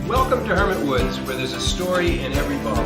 Welcome to Hermit Woods, where there's a story in every bottle.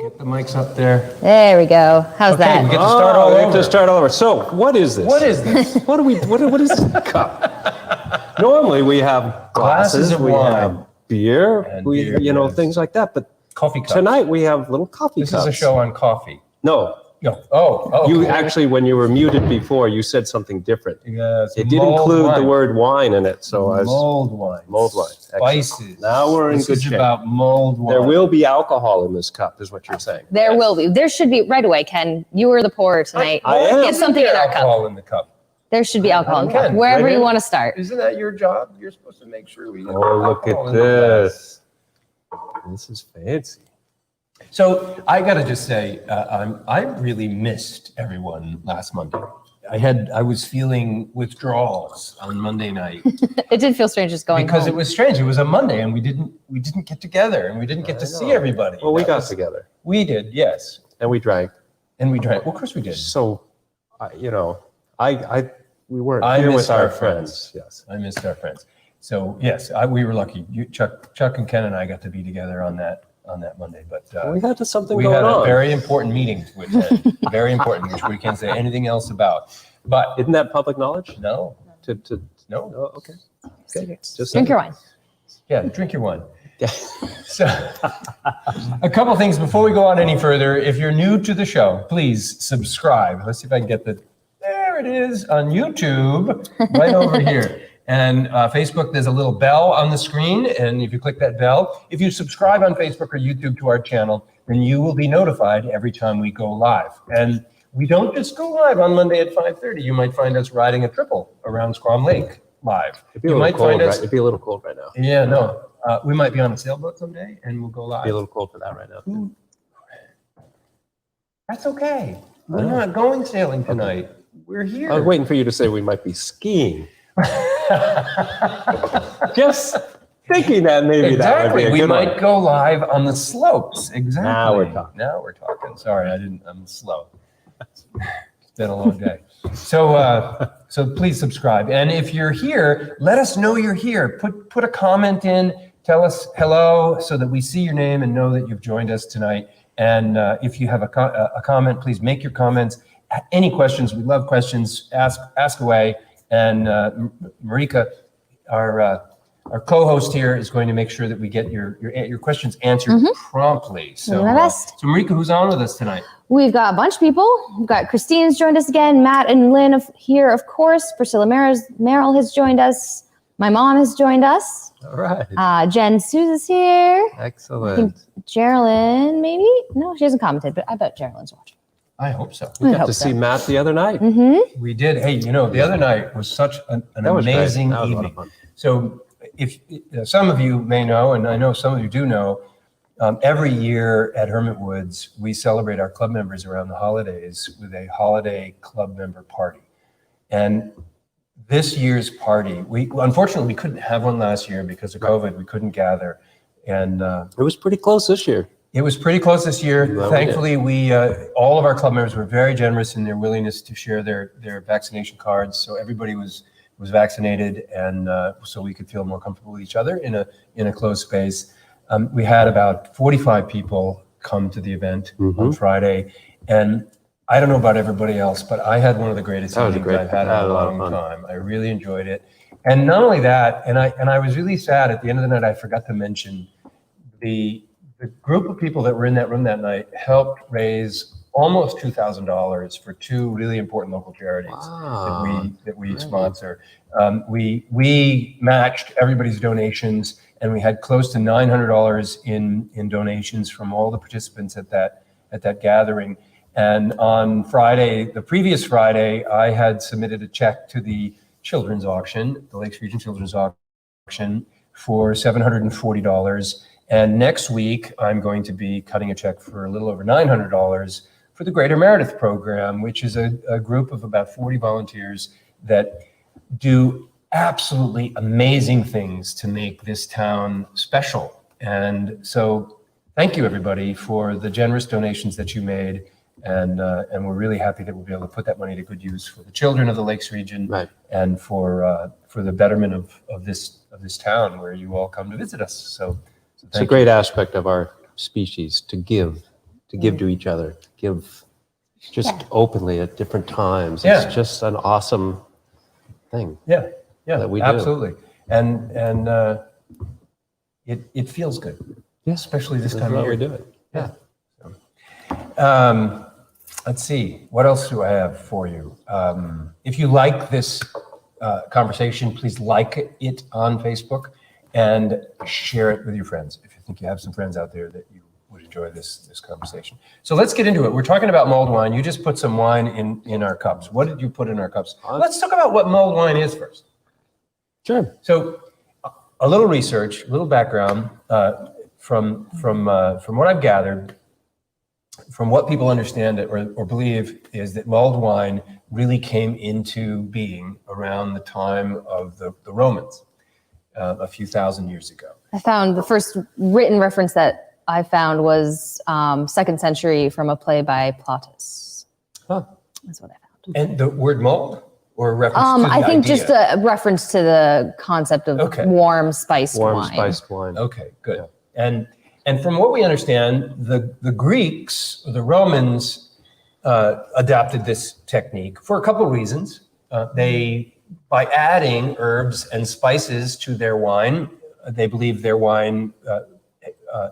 Get the mics up there. There we go. How's that? We get to start all over. We have to start all over. So, what is this? What is this? What is this cup? Normally we have glasses of we wine. have beer, And we beer, you know yes. things like that. But Coffee cups. tonight we have little coffee This cups. is a show on coffee. No, No. Oh. you okay. actually, when you were muted before, you said something different. Yes, It did mulled include wine. the word wine in it, so I was Mulled wine. mulled wine. Excellent. Spices. Now we're in This good is shape. about mulled wine. There will be alcohol in this cup, is what you're saying. There will be. There should be right away, Ken. You were the pourer tonight. I am. Get something in our cup. Alcohol in the cup. There should be alcohol in the cup. Ken, Wherever right you in. want to start. Isn't that your job? You're supposed to make sure we get Oh, look alcohol at in the glass. this. This is fancy. So I got to just say, I really missed everyone last Monday. I was feeling withdrawals on Monday night It did feel strange just going because home. it was strange. It was a Monday and we didn't get together and we didn't get to see everybody. Well, we That got was- together We did, yes, and we drank. and we drank. Well, of course we did. So, we weren't I here miss with our our friends. Yes. I missed our friends. So yes, we were lucky. Chuck and Ken and I got to be together on that Monday, but We had something we going had a on. very important meeting to attend. Very important, which we can't say anything else about. But Isn't that public knowledge? no, No. no. Oh, okay. Okay. Just Drink your wine. Yeah, drink your wine. So, a couple things before we go on any further. If you're new to the show, please subscribe. Let's see if I can get there it is on YouTube, right over here. And Facebook, there's a little bell on the screen. And if you click that bell, if you subscribe on Facebook or YouTube to our channel, then you will be notified every time we go live. And we don't just go live on Monday at 5:30. You might find us riding a triple around Squam Lake live. It'd be You a might little cold, find right? us. It'd be a little cold right now. It'd Yeah, no. We might be on a sailboat someday and we'll go live. be a little cold for that right now. That's okay. We're not going sailing tonight. We're here. I was waiting for you to say we might be skiing. Just thinking that maybe that would be Exactly. a We good might one. go live on the slopes. Exactly. Now we're talking. Now we're talking. Sorry, I'm slow. It's been a long day. So please subscribe. And if you're here, let us know you're here. Put a comment in. Tell us hello so that we see your name and know that you've joined us tonight. And if you have a comment, please make your comments. Any questions? We love questions. Ask away. And Marika, our co-host here, is going to make sure that we get your questions answered promptly. So, My best. so Marika, who's on with us tonight? We've got a bunch of people. We've got Christine's joined us again. Matt and Lynn here, of course. Priscilla Merrill has joined us. My mom has joined us. All right. Jen Suze is here. I think Excellent. Geraldine, maybe? No, she hasn't commented, but I bet Geraldine's watching. I hope so. I Got hope to so. see Matt the other night. We did. Hey, the other night was such an That was great. amazing That was a lot of evening. fun. So if some of you may know, and I know some of you do know, every year at Hermit Woods, we celebrate our club members around the holidays with a holiday club member party. And this year's party, we unfortunately we couldn't have one last year because of COVID. We couldn't gather, and It was pretty close this year. it was pretty close this year. Well, Thankfully, we all of our club members were very generous in their willingness to share their vaccination cards. So everybody was vaccinated, and so we could feel more comfortable with each other in a closed space. We had about 45 people come to the event on Friday, and I don't know about everybody else, but I had one of the greatest evenings I've had in a long time. I really enjoyed it, and not only that, and I was really sad at the end of the night. I forgot to mention the group of people that were in that room that night helped raise almost $2,000 for two really important local charities that we sponsor. We matched everybody's donations, and we had close to $900 in donations from all the participants at that gathering. And on Friday, the previous Friday, I had submitted a check to the children's auction, the Lakes Region Children's Auction, for $740. And next week, I'm going to be cutting a check for a little over $900 for the Greater Meredith Program, which is a group of about 40 volunteers that do absolutely amazing things to make this town special. And so thank you, everybody, for the generous donations that you made. And we're really happy that we'll be able to put that money to good use for the children of the Lakes region, and for the betterment of this town where you all come to visit us. So it's a great aspect of our species to give to each other, give just openly at different times. Yeah. It's just an awesome thing. Yeah, that we do. absolutely. And it feels good, especially this time of year. We do it. Yeah. Let's see, what else do I have for you? If you like this conversation, please like it on Facebook and share it with your friends. If you think you have some friends out there that you would enjoy this conversation. So let's get into it. We're talking about mulled wine. You just put some wine in our cups. What did you put in our cups? Let's talk about what mulled wine is first. Sure. So a little research, a little background from what I've gathered. From what people understand or believe is that mulled wine really came into being around the time of the Romans, a few thousand years ago. I found the first written reference that I found was 2nd century from a play by Plautus. Huh. That's what I found. And the word mulled or a reference to the I think idea? just a reference to the concept of warm spiced wine. Okay, good. Yeah. And from what we understand, the Greeks, the Romans, adopted this technique for a couple of reasons. By adding herbs and spices to their wine, they believed their wine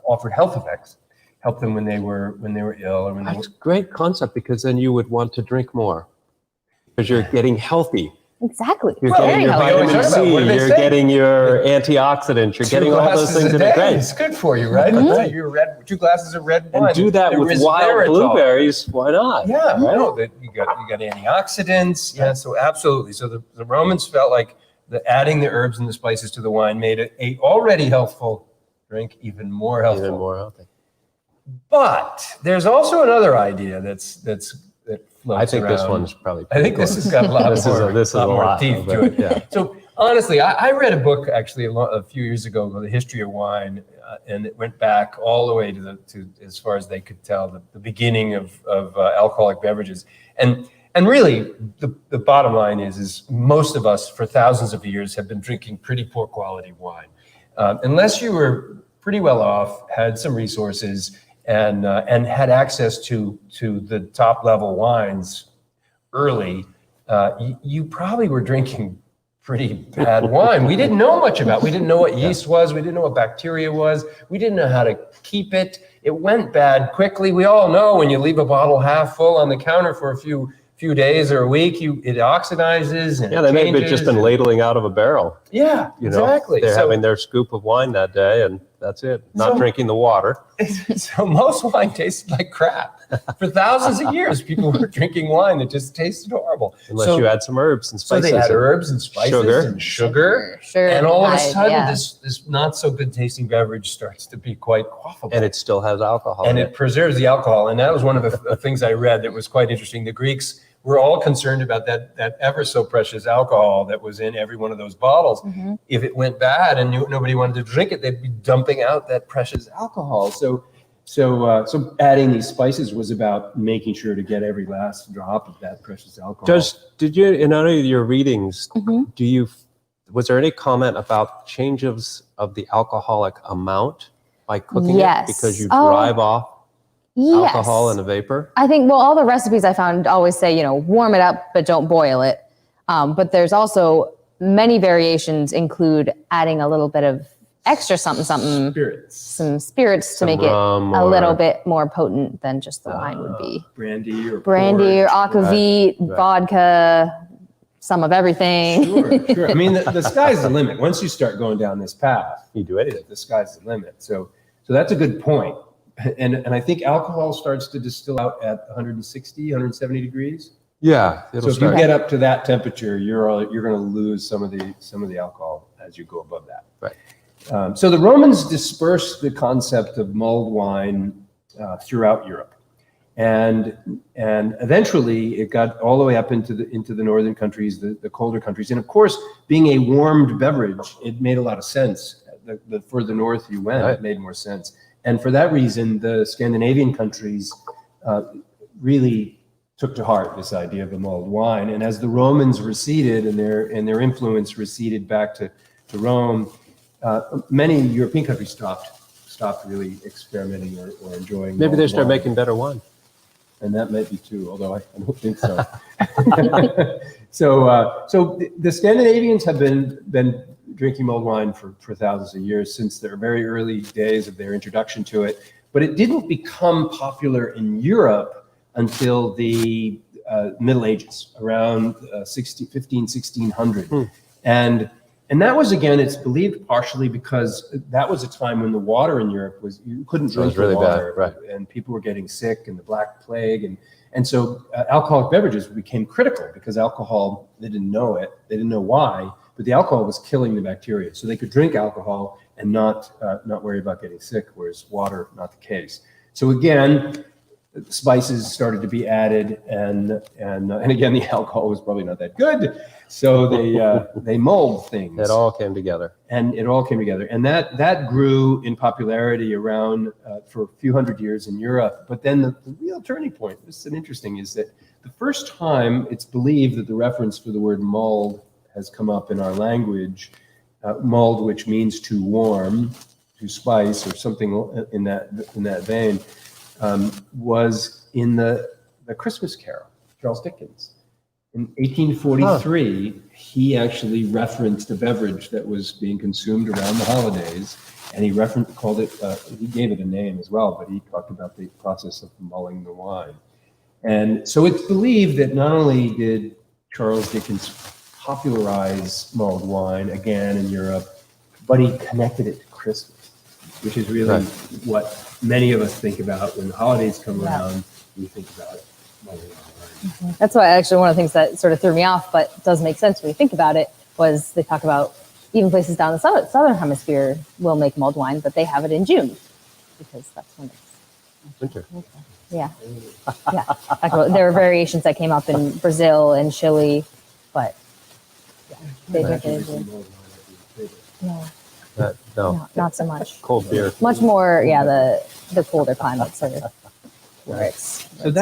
offered health effects, helped them when they were ill or when they were. That's a great concept, because then you would want to drink more because you're getting healthy. Exactly. You're getting your vitamin C, you're getting your antioxidants, you're getting all those things that are great. It's good for you, right? Mm-hmm. 2 glasses of red wine. And do that with wild blueberries, why not? Yeah, right? No, that you got antioxidants. Yeah, so absolutely. So the Romans felt like adding the herbs and the spices to the wine made it a already healthful drink even more healthful. Even more healthy. But there's also another idea that floats I think around. This one's probably. I think this has got a lot more teeth to it. Yeah. So honestly, I read a book actually a few years ago called The History of Wine, and it went back all the way to as far as they could tell the beginning of alcoholic beverages. And really, the bottom line is most of us for thousands of years have been drinking pretty poor quality wine, unless you were pretty well off, had some resources, and had access to the top level wines early. You probably were drinking pretty bad wine. We didn't know much about. We didn't know what yeast was. We didn't know what bacteria was. We didn't know how to keep it. It went bad quickly. We all know when you leave a bottle half full on the counter for a few days or a week, it oxidizes and they may have just been ladling out of a barrel. Yeah, exactly. They're having their scoop of wine that day, and that's it. Not drinking the water. So most wine tasted like crap. For thousands of years, people were drinking wine that just tasted horrible. Unless you add some herbs and spices. So they had herbs and spices and sugar. And all of a sudden, this not so good tasting beverage starts to be quite quaffable. And it still has alcohol. And it preserves the alcohol. And that was one of the things I read that was quite interesting. The Greeks we're all concerned about that ever so precious alcohol that was in every one of those bottles. If it went bad and nobody wanted to drink it, they'd be dumping out that precious alcohol. So adding these spices was about making sure to get every last drop of that precious alcohol. Did you, in any of your readings, was there any comment about changes of the alcoholic amount by cooking it? Because you drive off alcohol in a vapor? I think, well, all the recipes I found always say, warm it up, but don't boil it. But there's also many variations include adding a little bit of extra something, some spirits to make it a little bit more potent than just the wine would be. Brandy or aquavit, vodka, some of everything. Sure. I mean, the sky's the limit. Once you start going down this path, you do it. The sky's the limit. So that's a good point. And I think alcohol starts to distill out at 160, 170 degrees. Yeah. So if you get up to that temperature, you're going to lose some of the alcohol as you go above that. Right. So the Romans dispersed the concept of mulled wine throughout Europe, and eventually it got all the way up into the northern countries, the colder countries. And of course, being a warmed beverage, it made a lot of sense. The further north you went, it made more sense. And for that reason, the Scandinavian countries really took to heart this idea of a mulled wine. And as the Romans receded and their influence receded back to Rome, many European countries stopped really experimenting or enjoying. Maybe they start making better wine. And that might be true, although I don't think so. So the Scandinavians have been drinking mulled wine for thousands of years, since their very early days of their introduction to it. But it didn't become popular in Europe until the Middle Ages, around 1600. And that was, again, it's believed partially because that was a time when the water in Europe you couldn't drink really the water, bad, right. And people were getting sick, and the Black Plague, and so alcoholic beverages became critical because alcohol, they didn't know it, they didn't know why, but the alcohol was killing the bacteria, so they could drink alcohol and not worry about getting sick, whereas water, not the case. So again, spices started to be added, and again, the alcohol was probably not that good, so they mulled things. It all came together. And that grew in popularity around for a few hundred years in Europe. But then the real turning point, this is interesting, is that the first time it's believed that the reference for the word mulled has come up in our language, mulled, which means to warm, to spice, or something in that vein, was in the Christmas Carol, Charles Dickens. In 1843, he actually referenced a beverage that was being consumed around the holidays, and he called it, he gave it a name as well, but he talked about the process of mulling the wine. And so it's believed that not only did Charles Dickens popularize mulled wine again in Europe, but he connected it to Christmas, which is really what many of us think about when the holidays come around. We think about mulling wine. That's why actually one of the things that sort of threw me off, but does make sense when you think about it, was they talk about even places down the southern hemisphere will make mulled wine, but they have it in June because that's when it's winter. Yeah. There were variations that came up in Brazil and Chile, but they drink it in June. No, not so much. Cold beer. Much more, the colder climates are where it's. So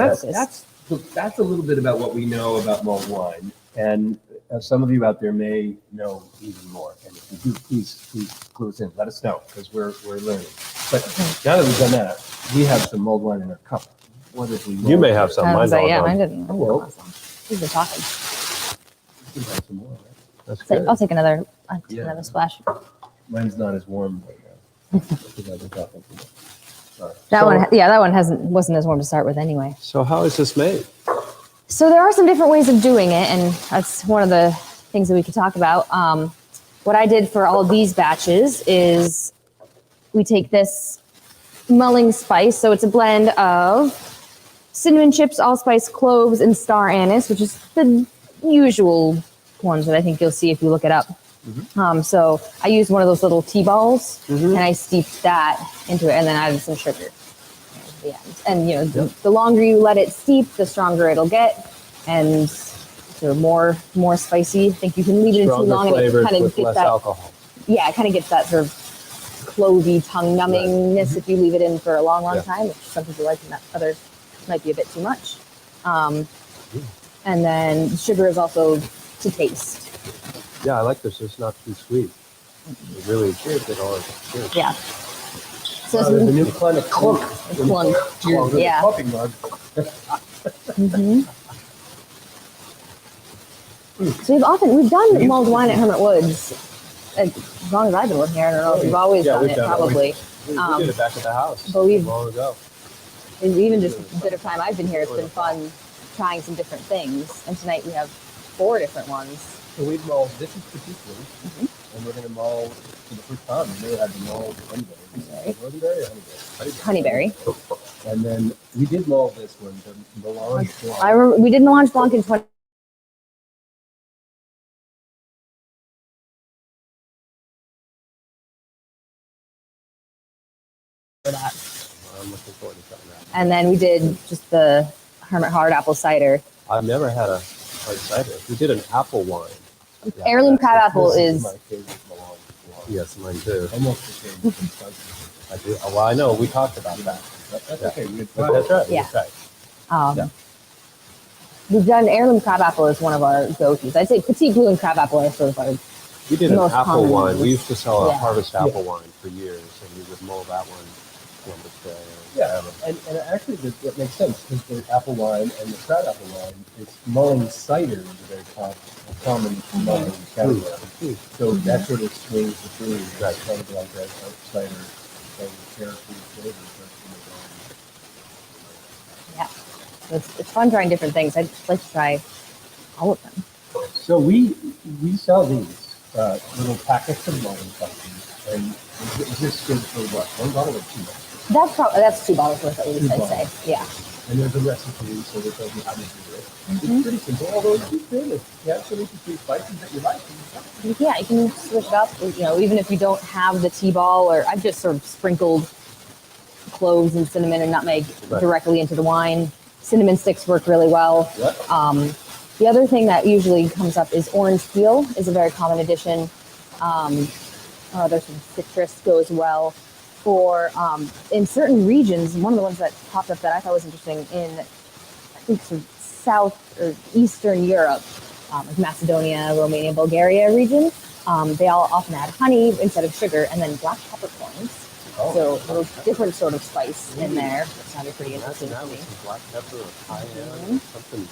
that's a little bit about what we know about mulled wine, and some of you out there may know even more. And if you do, please clue us in. Let us know, because we're learning. But now that we've done that, we have some mulled wine in our cup. What if we? You may have some. Mine didn't. Well, we've been talking. We have some more. Right? That's good. I'll take another splash. Mine's not as warm right now. Because I've been talking too much. That one wasn't as warm to start with anyway. So how is this made? So there are some different ways of doing it, and that's one of the things that we could talk about. What I did for all of these batches is we take this mulling spice. So it's a blend of cinnamon chips, allspice, cloves, and star anise, which is the usual ones that I think you'll see if you look it up. Mm-hmm. So I used one of those little tea balls, and I steeped that into it, and then added some sugar at the end. And the longer you let it steep, the stronger it'll get. and so more spicy. I think you can leave it in too Stronger long and it flavors kind of with gets less that. alcohol. Yeah, it kind of gets that sort of clovey, tongue numbingness if you leave it in for a long time, which some people like, and that others might be a bit too much. And then sugar is also to taste. Yeah, I like this. It's not too sweet. It really cheers it all. Cheers. Yeah. So There's a new kind of clunk. Clunk. Cheers, Yeah. coffee mug. So we've done mulled wine at Hermit Woods as long as I've been working here. I don't know if we've always done it, probably. We did it back at the house. But we've long ago. even just a bit of time I've been here, it's been fun trying some different things. And tonight we have 4 different ones. So we've mulled, this is particularly, and we're going to mull for the first time. We may have the mulled honeyberry. Rosenberry or honeyberry? Honeyberry. And then we did mull this one, the Melange Blanc. I remember we did Melange Blanc in 20. For that. I'm looking forward to trying that. And then we did just the Hermit Hard Apple Cider. I've never had a hard cider. We did an apple wine. Heirloom crab apple This is my favorite Melange Blanc. Yes, mine too. Almost the same. different spices. I do. Well, I know. We talked about that. That's okay. We had That's right. Yeah. That's right. Yeah. We've done heirloom crab apple as one of our go-tos. I'd say petite blue and crab apple are sort of our We did an most apple common wine. ones. We used to sell a Yeah. harvest apple wine for years, and we would mull that one. Columbus Day or Yeah, whatever. and actually that makes sense because the apple wine and the crab apple wine, it's mulling cider is a very common mulling category. So that sort of swings between that kind of like that cider and character flavors. Yeah, it's fun trying different things. I'd like to try all of them. So we sell these little packets of mulling pumpkins, and is this good for what? 1 bottle or 2 bottles? That's 2 bottles worth at least, 2 I'd say. bottles. Yeah. And there's a recipe, so it tells you how to do it. It's pretty simple, although it's good. If you have some interesting spices that you like, Yeah, you can switch it up. You know, even if you don't have the T-ball, or I've just sort of sprinkled cloves and cinnamon and nutmeg directly into the wine. Cinnamon sticks work really well. Yep. The other thing that usually comes up is orange peel is a very common addition. There's some citrus goes well. For in certain regions, one of the ones that popped up that I thought was interesting in, I think, sort of South or Eastern Europe, like Macedonia, Romania, Bulgaria region, they all often add honey instead of sugar, and then black peppercorns. So a little different sort of spice in there, which sounded pretty interesting to me. Some black pepper or cayenne or something.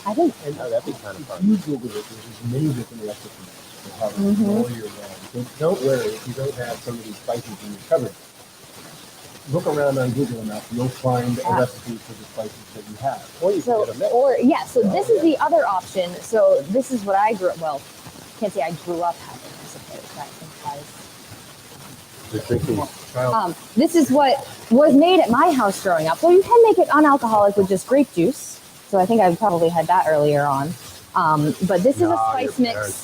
I think That'd be kind of fun. you Google it, there's many different recipes for how to boil your wine. So don't worry if you don't have some of these spices in your cupboard. Look around on Google enough, you'll find a recipe for the spices that you have. Or you can get a mix. So this is the other option. So this is what I grew up, well, can't say I grew up having, I suppose. I think You're drinking. this is what was made at my house growing up. So you can make it unalcoholic with just grape juice. So I think I probably had that earlier on. But this is a spice mix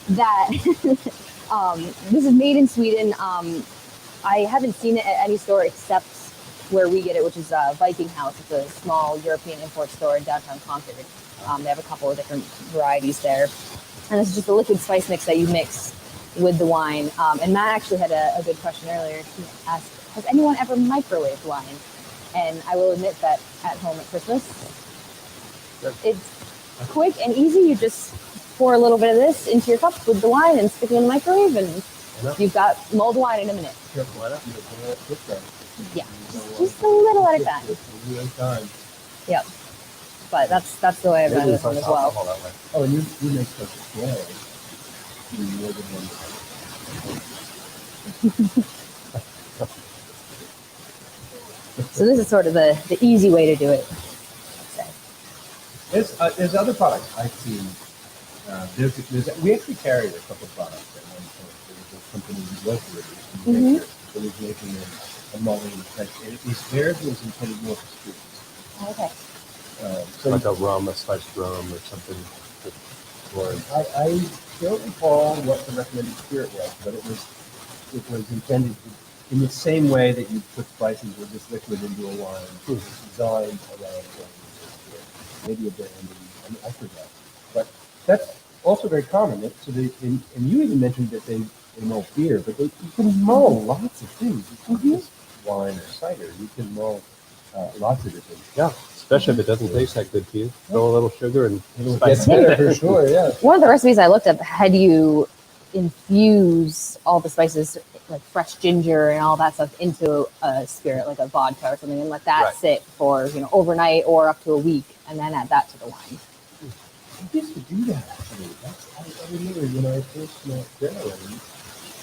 that this is made in Sweden. I haven't seen it at any store except where we get it, which is Viking House. It's a small European import store in downtown Concord. They have a couple of different varieties there. And this is just a liquid spice mix that you mix with the wine. And Matt actually had a good question earlier. He asked, has anyone ever microwaved wine? And I will admit that at home at Christmas, it's quick and easy. You just pour a little bit of this into your cup with the wine and stick it in the microwave, and you've got mulled wine in a minute. Yeah, just a little at a time. Yep. But that's the way I've done this one as well. Oh, and you make such a flow. More than one. So this is sort of the easy way to do it. There's other products I've seen. We actually carried a couple of products at one point. There was a company who was British that was making a mulling type. And it was theirs was intended more for spirits. Okay. So Like a rum, a spiced rum or something. I don't recall what the recommended spirit was, but it was intended in the same way that you put spices or this liquid into a wine. It was designed around what maybe a brandy. I forget. But that's also very common. So and you even mentioned that they mull beer, but you can mull lots of things. It's not just wine or cider. You can mull lots of different. Yeah, especially if it doesn't taste that good to you. Throw a little sugar and It'll spice get it. better for sure. Yeah. One of the recipes I looked up had you infuse all the spices, like fresh ginger and all that stuff, into a spirit, like a vodka or something, and let that sit for overnight or up to a week, and then add that to the wine. I used to do that actually. I remember when I first met Daryl.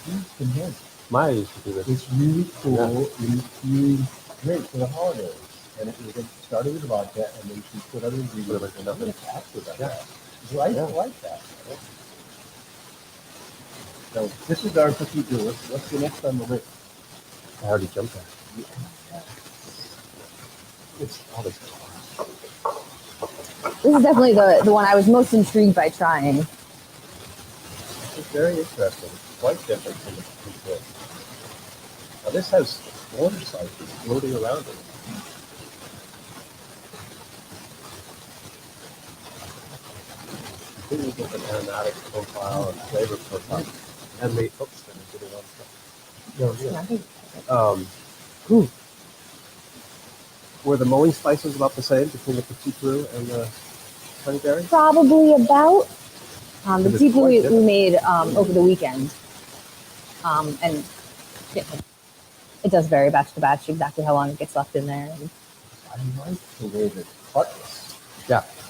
He's convinced. Maya used to do this. It's really cool when you drink for the holidays. And it started with vodka, and then she put other ingredients in. I'm going to ask her about that. So I like that. So this is our cookie doer. What's the next on the list? I already jumped there. It's all this. This is definitely the one I was most intrigued by trying. It's very interesting. It's quite different from the cookie. Now this has water slices floating around it. Completely different aromatic profile and flavor profile. And the oops, I'm getting on stuff. Were the mulling spices about the same between the petit roux and the honeyberry? Probably about. The tea we made over the weekend. And it does vary batch to batch exactly how long it gets left in there. I like the way that tartness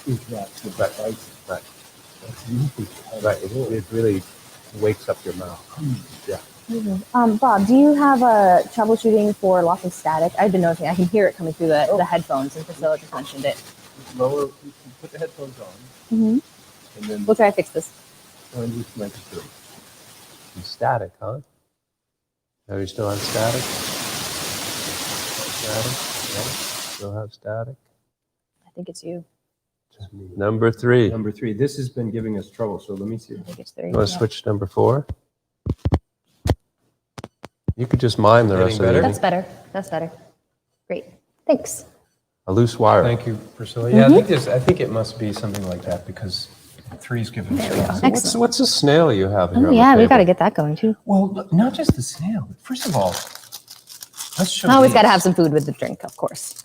is that the spice. Right. That's really Right. It really wakes up your mouth. Yeah. Bob, do you have a troubleshooting for lots of static? I've been noticing I can hear it coming through the headphones, and Priscilla just mentioned it. Lower, you can put the headphones on, and then We'll try to fix this. this might be good. Static, huh? Are you still on static? Static? Yeah. Still have static? I think it's you. Number 3. Number 3. This has been giving us trouble, so let me see. I think it's 3. You want to switch to number 4? You could just mime the rest of better? it. That's better. That's better. Great. Thanks. A loose wire. Thank you, Priscilla. Yeah, I think it must be something like that because 3's given us trouble. Excellent. What's a snail you have here? Oh, yeah, we got to get that going too. Well, look, not just the snail. But first of all, let's show Always these. got to have some food with the drink, of course.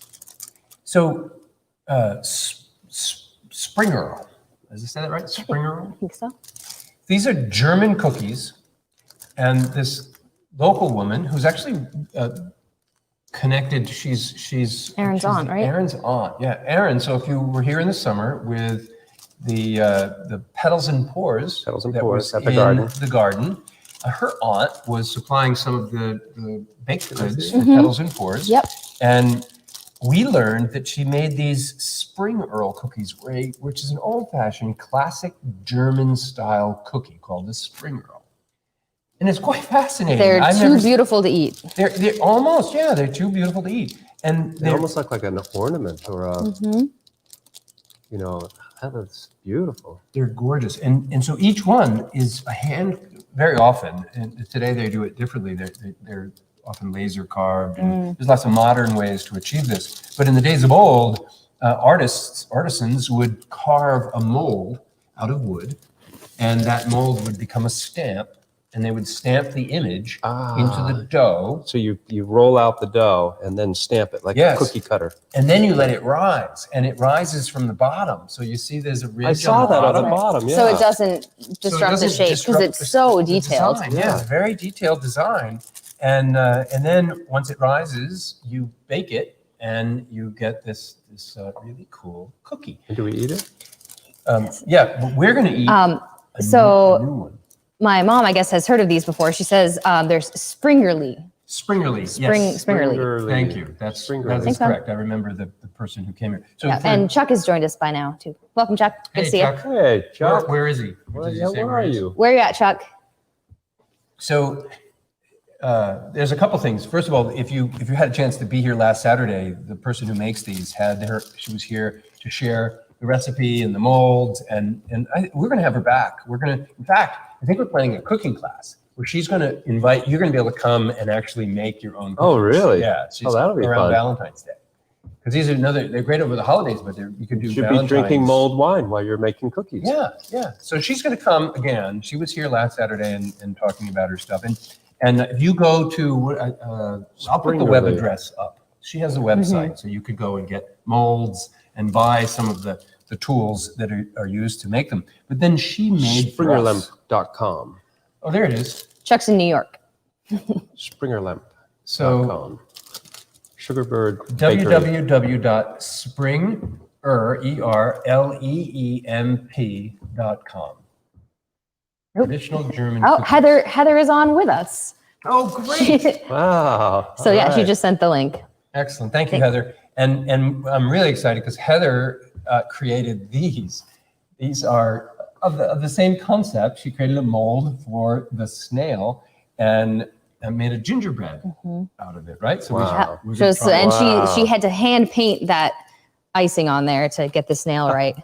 So, spring Earl. Did I say that right? Spring Earl? I think so. These are German cookies, and this local woman who's actually connected. She's Aaron's aunt, right? Aaron's aunt, yeah, Aaron. So if you were here in the summer with the petals and pores, Petals and that Pores was at the in garden. the garden, her aunt was supplying some of the baked goods for petals and pores. Yep. And we learned that she made these spring Earl cookies, which is an old-fashioned, classic German-style cookie called the spring Earl. And it's quite fascinating. They're too beautiful to eat. They're almost, yeah, they're too beautiful to eat. And They almost look like an ornament or a, that's beautiful. they're gorgeous. And so each one is a hand, very often, and today they do it differently. They're often laser carved. And there's lots of modern ways to achieve this. But in the days of old, artisans would carve a mold out of wood, and that mold would become a stamp, and they would stamp the image into the dough. So you roll out the dough and then stamp it like a cookie cutter. And then you let it rise, and it rises from the bottom. So you see there's a ridge I saw on the that bottom. on the bottom, yeah. So it doesn't So it disrupt the doesn't shape because disrupt it's so the detailed. design. Yeah, very detailed design. And then once it rises, you bake it, and you get this really cool cookie. And do we eat it? Yeah, but we're going to eat a new one. My mom, I guess, has heard of these before. She says there's Springerly. Springerly, yes. Springerly. Thank you. That's correct. I remember the person who came here. So Yeah, and Chuck has joined us by now too. Welcome, Chuck. Good to see Chuck. you. Hey, Chuck. Where is he? Where Did you say are he is? you? Where are you at, Chuck? So there's a couple things. First of all, if you had a chance to be here last Saturday, the person who makes these she was here to share the recipe and the molds, and we're going to have her back. In fact, I think we're planning a cooking class where she's going to you're going to be able to come and actually make your own cookies. Oh, really? Yeah. She's that'll be around fun. Valentine's Day. Because they're great over the holidays, but you can do You should Valentine's. be drinking mulled wine while you're making cookies. Yeah, yeah. So she's going to come again. She was here last Saturday and talking about her stuff. And if you go to, I'll put the web Springerly. address up. She has a website, so you could go and get molds and buy some of the tools that are used to make them. But then she made for us. Springerlemp.com. Oh, there it is. Chuck's in New York. Springerlemp.com. So Sugarbird Bakery. www.springerlemp.com. Traditional German. Oh, cookies. Heather is on with us. Oh, great. Wow. So all yeah, she right. just sent the link. Excellent. Thank you, Heather. And I'm really excited because Heather created these. These are of the same concept. She created a mold for the snail and made a gingerbread out of it, right? So Wow. we should try it. And Wow. she had to hand paint that icing on there to get the snail right.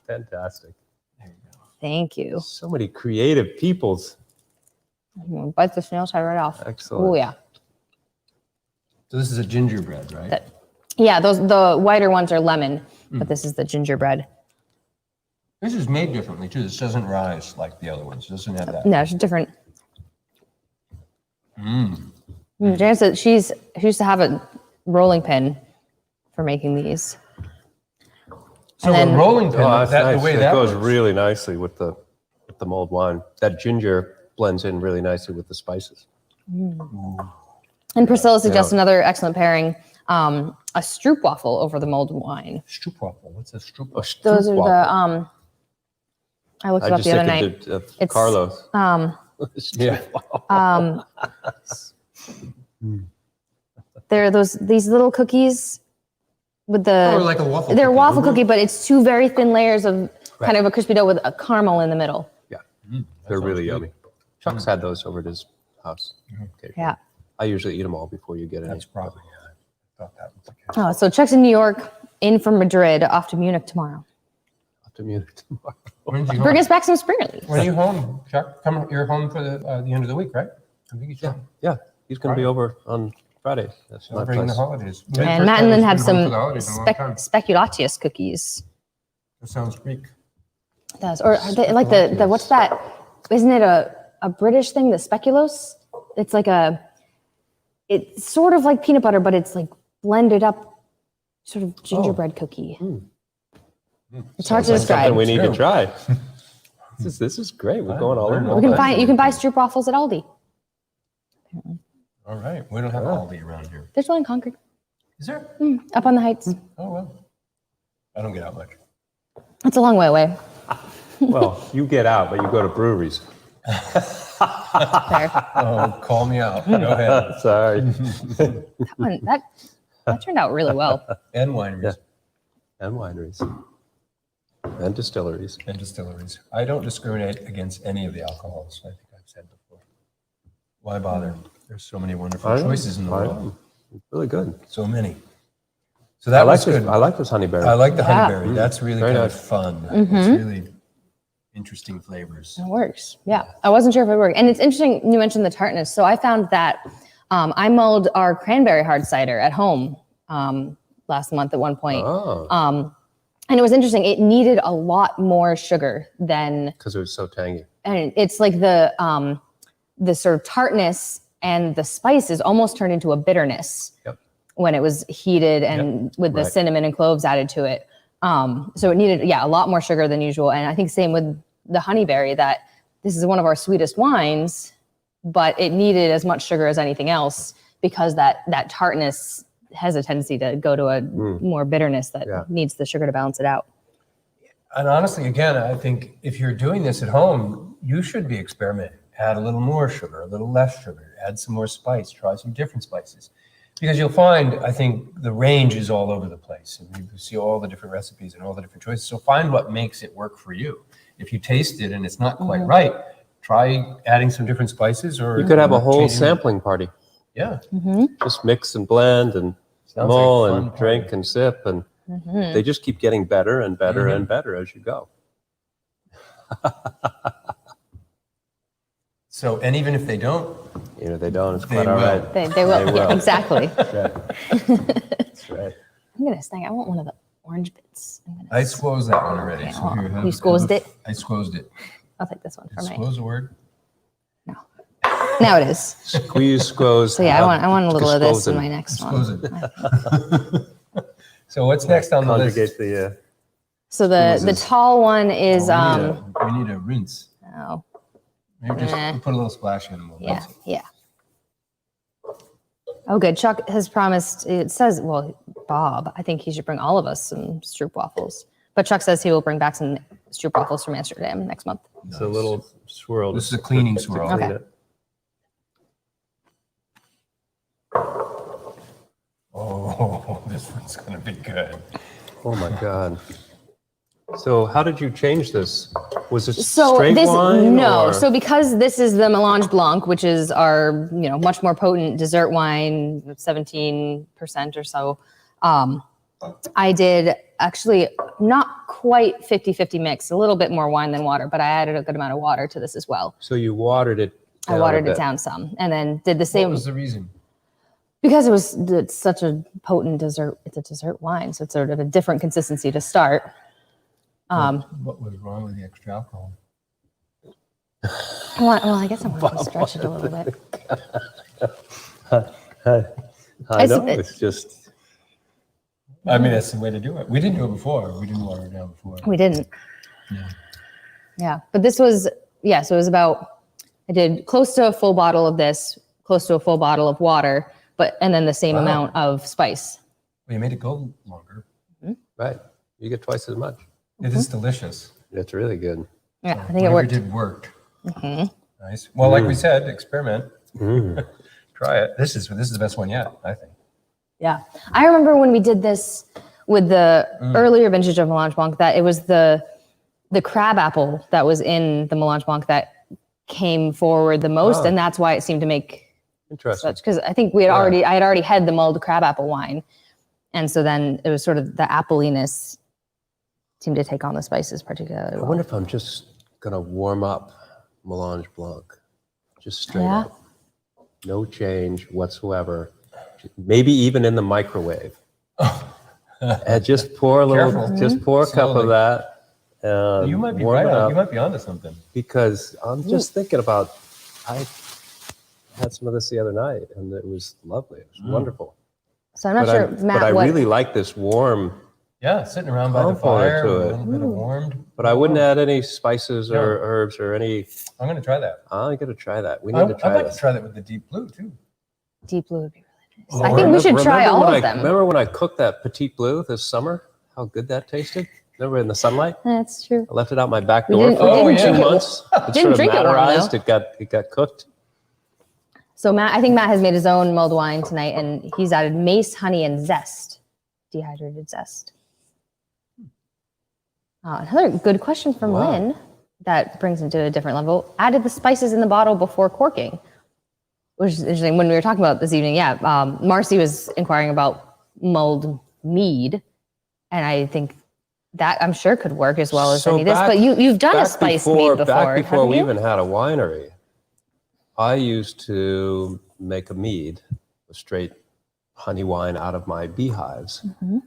Fantastic. There you go. Thank you. So many creative peoples. Bite the snail side right off. Excellent. Oh yeah. So this is a gingerbread, right? Yeah, the whiter ones are lemon, but this is the gingerbread. This is made differently too. This doesn't rise like the other ones. It doesn't have that. No, it's different. Jan said she used to have a rolling pin for making these. So And a then- rolling pin, Oh, that's the nice. way It that goes works. really nicely with the mulled wine. That ginger blends in really nicely with the spices. And Priscilla suggests another excellent pairing, a stroopwafel over the mulled wine. Stroopwafel. What's a stroopwafel? Those are the I looked it I up just the other think night. of It's, Carlos. Yeah. They're these little cookies with the Oh, like a waffle they're a cookie. waffle cookie, but it's two very thin layers of kind of a crispy dough with a caramel in the middle. Yeah, they're really yummy. Chuck's had those over at his house. occasionally. Yeah. I usually eat them all before you get any. That's probably, I thought that was the case. Oh, so Chuck's in New York, in from Madrid, off to Munich tomorrow. Up to Munich tomorrow. When's he Bring home? us back some Springerly. When are you home, Chuck? You're home for the end of the week, right? I think he's home. Yeah, he's going to be over on Friday. That's my Celebrating the place. holidays. And Matt and Lynn have some speculatius cookies. That sounds Greek. It does. Or are they, like the what's that? Isn't it a British thing, the speculoos? It's like it's sort of like peanut butter, but it's like blended up sort of gingerbread cookie. It's hard to That's describe. something we need to True. try. This is great. We're going all in. You can buy stroopwafels at Aldi. All right. We don't have Aldi around here. There's one in Concord, Is there? up on the heights. Oh, well. I don't get out much. It's a long way away. Well, you get out, but you go to breweries. There. Oh, call me out. Go ahead. Sorry. That turned out really well. And wineries And wineries. And distilleries. and distilleries. I don't discriminate against any of the alcohols. I think I've said before. Why bother? There's so many wonderful choices in the world. Really good. So many. So that was good. I like this honeyberry. I like the Yeah. honeyberry. That's really Very kind nice. of fun. It's really interesting flavors. It works. Yeah. I wasn't sure if it worked. And it's interesting you mentioned the tartness. So I found that I mulled our cranberry hard cider at home last month at one point. Oh, And it was interesting. It needed a lot more sugar than, because it was so tangy. and it's like the sort of tartness and the spices almost turned into a bitterness Yep. when it was heated and with the Right. cinnamon and cloves added to it. So it needed, a lot more sugar than usual. And I think same with the honeyberry, that this is one of our sweetest wines, but it needed as much sugar as anything else because that tartness has a tendency to go to a more bitterness that needs the sugar to balance it out. And honestly, again, I think if you're doing this at home, you should be experimenting. Add a little more sugar, a little less sugar, add some more spice, try some different spices. Because you'll find, I think, the range is all over the place. And you see all the different recipes and all the different choices. So find what makes it work for you. If you taste it and it's not quite right, try adding some different spices or... You could have a whole changing- sampling party. Yeah. Just mix and blend and Sounds mull like a and fun drink party. and sip. And they just keep getting better and better and better as you go. So, and even if they don't, They don't. It's They quite all will. right. They will. They will. Yeah, exactly. That's right. That's right. I'm gonna snag. I want one of the orange bits. I squozed that one already. Okay, So hold here, on. have- You squozed it? I squozed it. I'll take this one for me. Squoze a word? No. Now it is. Squeeze, squoze. So yeah, I want a little of this in my next Squoze one. it. So what's next on the list? Conjugate the. So the tall one is we need a rinse. oh Maybe just Nah. put a little splash in and we'll yeah, rinse it. yeah. Oh, good. Chuck has promised, it says, well, Bob, I think he should bring all of us some stroopwafels. But Chuck says he will bring back some stroopwafels from Amsterdam next month. It's a little swirl. This is a cleaning to swirl. clean Okay. it. Oh, this one's going to be good. Oh my God. So how did you change this? Was it So straight this wine? no, or- so because this is the Melange Blanc, which is our much more potent dessert wine, 17% or so. I did actually not quite 50-50 mix, a little bit more wine than water, but I added a good amount of water to this as well. So you watered it I down watered a it bit. down some, and then did the What same was the reason? because it's such a potent dessert. It's a dessert wine, so it's sort of a different consistency to start. What was wrong with the extra alcohol? I guess I want to stretch it a little bit. I know, It's- it's just, I mean, that's the way to do it. We didn't do it before. We didn't water it down before. We didn't. Yeah. Yeah, but this was so it was about I did close to a full bottle of this, close to a full bottle of water, and then the same Wow. amount of spice. Well, you made it go longer. right, you get twice as much. It is delicious. It's really good. Yeah, I think it Whatever worked. did worked. Nice. Well, like we said, experiment. Mm. Try it. This is the best one yet, I think. Yeah, I remember when we did this with the earlier vintage of Melange Blanc that it was the crab apple that was in the Melange Blanc that came forward the most, Oh. and that's why it seemed to make Interesting. such. Because I think I had already had the mulled crab apple wine, and so then it was sort of the appliness seemed to take on the spices particularly I well. wonder if I'm just gonna warm up Melange Blanc, just straight Yeah. up. No change whatsoever. Maybe even in the microwave. And just pour a little, Careful. just pour a cup of Slowly. that. And You might be warm right. it up, You might be onto something. because I'm just thinking about. I had some of this the other night, and it was lovely. It was wonderful. So I'm not sure, Matt. but I what, really like this warm. Yeah, sitting around by the Component fire, to a it. little bit of warmed. But I wouldn't add any spices No. or herbs or any. I'm going to try that. I'm gonna try that. We I'd need to try like this. to try that with the deep blue too. deep blue would be really nice. Oh, I think we should try Remember all when of them. Remember when I cooked that Petite Bleu this summer? How good that tasted? Remember in the sunlight? That's true. I left it out my back We door didn't- for we didn't 2 drink it. months. It Didn't sort of drink it warm, matterized. though. It got cooked. So I think Matt has made his own mulled wine tonight, and he's added mace, honey, and zest, dehydrated zest. Another good question from Wow. Lynn that brings him to a different level. Added the spices in the bottle before corking, which is interesting. When we were talking about this evening, Marcy was inquiring about mulled mead, and I think that I'm sure could work as well as So any of this. back- But you've done a Back spiced before, mead before, back before haven't we you? even had a winery, I used to make a mead, a straight honey wine out of my beehives. Mm-hmm.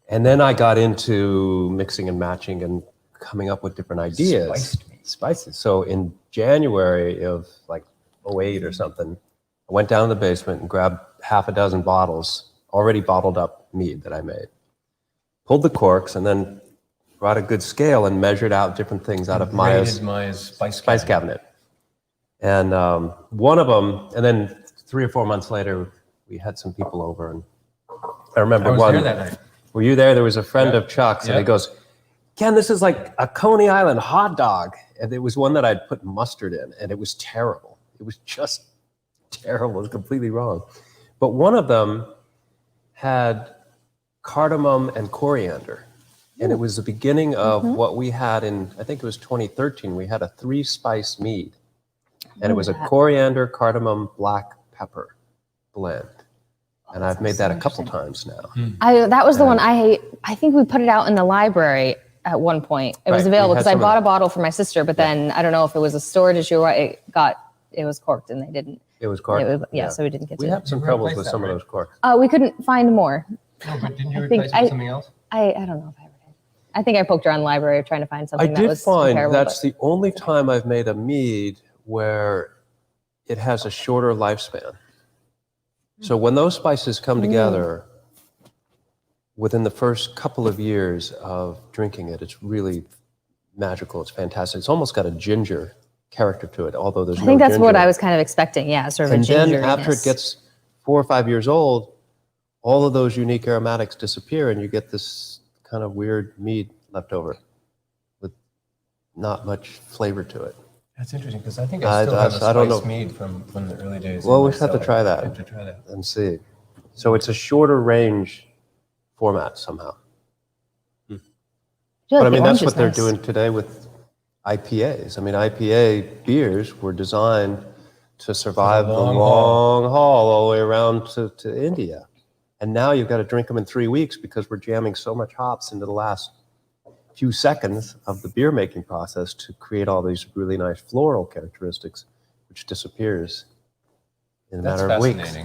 And then I got into mixing and matching and coming up with different ideas. Spiced mead. Spices. So in January of like 08 or something, I went down to the basement and grabbed half a dozen bottles, already bottled up mead that I made. Pulled the corks and then brought a good scale and measured out different things out of Rated Maya's Maya's spice cabinet. And one of them, and then 3 or 4 months later, we had some people over, and I remember I was one. there that night. Were you there? There was a friend Yeah. of Chuck's, and Yeah. he goes, "Ken, this is like a Coney Island hot dog." And it was one that I'd put mustard in, and it was terrible. It was just terrible. It was completely wrong. But one of them had cardamom and coriander. And it was the beginning of what we had in, I think it was 2013. We had a 3-spice mead. And it was a coriander, cardamom, black pepper blend. And I've made that a couple times now. That was the one I think we put it out in the library at one point. It was Right, we available had because I some of bought a that. bottle for my sister, but then I don't know if it was a storage issue or it was corked and they didn't. It was corked. So we didn't get We to had some You troubles replaced with that, some right? of those corks. We couldn't find more. No, but didn't you replace it with something else? I don't know if I ever did. I think I poked around the library trying to find something that was find comparable. That's the only time I've made a mead where it has a shorter lifespan. So when those spices come together, within the first couple of years of drinking it, it's really magical. It's fantastic. It's almost got a ginger character to it, although there's no ginger. I think that's what I was kind of expecting. Yeah, sort of and a ginger. And then after it gets 4 or 5 years old, all of those unique aromatics disappear and you get this kind of weird mead left over with not much flavor to it. That's interesting because I think I still have a spice mead from the early days. Well, we have to try that. have to try that and see. So it's a shorter range format somehow. But I mean, that's what they're doing today with IPAs. I mean, IPA beers were designed to survive the long haul all the way around to India. And now you've got to drink them in 3 weeks because we're jamming so much hops into the last few seconds of the beer making process to create all these really nice floral characteristics, which disappears in a matter of weeks.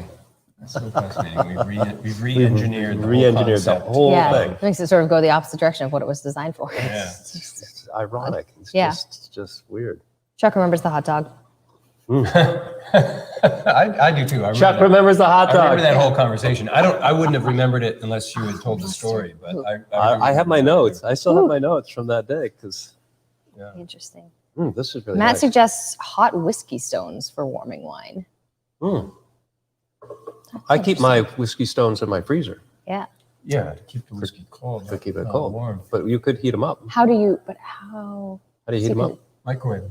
That's so fascinating. We've re-engineered the whole thing. It makes it sort of go the opposite direction of what it was designed for. Yeah. It's ironic. It's just weird. Chuck remembers the hot dog. I do too. Chuck remembers the hot dog. I remember that whole conversation. I wouldn't have remembered it unless you had told the story. But I have my notes. I still have my notes from that day because. Yeah. Interesting. This is really Matt nice. suggests hot whiskey stones for warming wine. I keep my whiskey stones in my freezer. Yeah. Yeah, to keep the whiskey cold. To keep it cold. Warm. But you could heat them up. How do you heat them up? Microwave.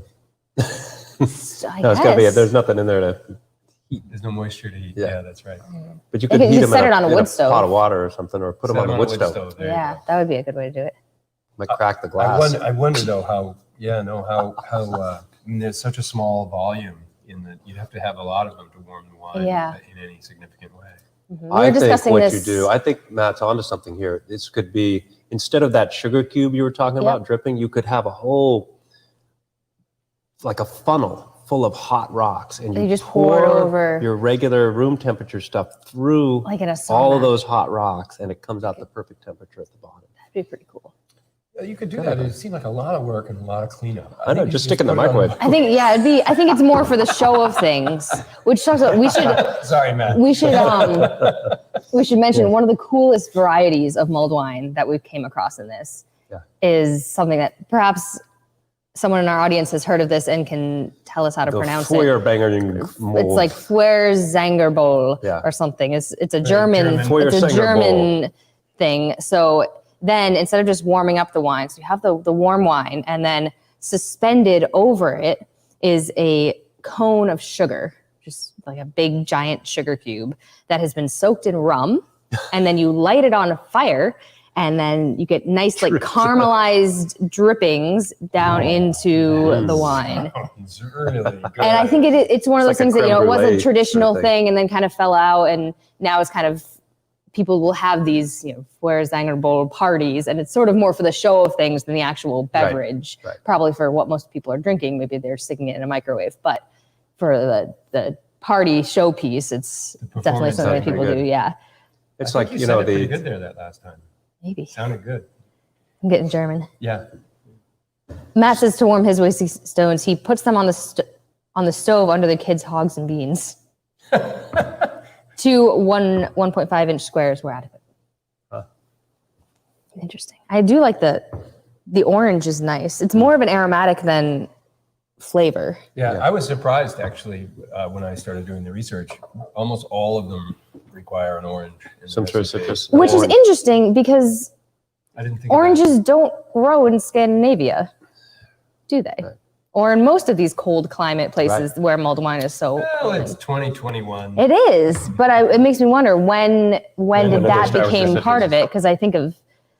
No, it's gotta be. There's nothing in there to heat. There's no moisture to heat. Yeah, that's right. But you could heat them set it on a wood stove. Pot of water or something, or put them on a wood stove. Yeah, that would be a good way to do it. Might crack the glass. I wonder though how I mean, there's such a small volume in that you'd have to have a lot of them to warm the wine in any significant way. I think what you do, I think Matt's onto something here. This could be, instead of that sugar cube you were talking about dripping, you could have a whole, like a funnel full of hot rocks, and you just pour over your regular room temperature stuff through like in a sauna. All of those hot rocks, and it comes out the perfect temperature at the bottom. That'd be pretty cool. You could do that. It seemed like a lot of work and a lot of cleanup. I know, just stick in the microwave. I think, I think it's more for the show of things, which talks about, we should. Sorry, Matt. We should mention one of the coolest varieties of mulled wine that we've came across in this is something that perhaps someone in our audience has heard of this and can tell us how to pronounce it. It's like Feuerzangerbowle or something. It's a German thing. So then instead of just warming up the wine, so you have the warm wine, and then suspended over it is a cone of sugar, just like a big giant sugar cube that has been soaked in rum, and then you light it on fire, and then you get nice like caramelized drippings down into the wine. Really good. And I think it's one of those things that, it was a traditional thing and then kind of fell out, and now it's kind of, people will have these, Feuerzangerbowle parties, and it's sort of more for the show of things than the actual beverage. Right. Probably for what most people are drinking, maybe they're sticking it in a microwave. But for the party showpiece, it's definitely something that people do. Yeah. It's like, you know, pretty good there that last time. Maybe. Sounded good. I'm getting German. Yeah. Matt says to warm his whiskey stones, he puts them on the stove under the kids' hogs and beans. 2 1.5 inch squares were adequate. Interesting. I do like the orange is nice. It's more of an aromatic than flavor. Yeah, I was surprised actually when I started doing the research. Almost all of them require an orange. Some sort of citrus. Which is interesting because oranges don't grow in Scandinavia, do they? Right. Or in most of these cold climate places where mulled wine is so. Well, it's 2021. It is, but it makes me wonder when did that become part of it? Because I think of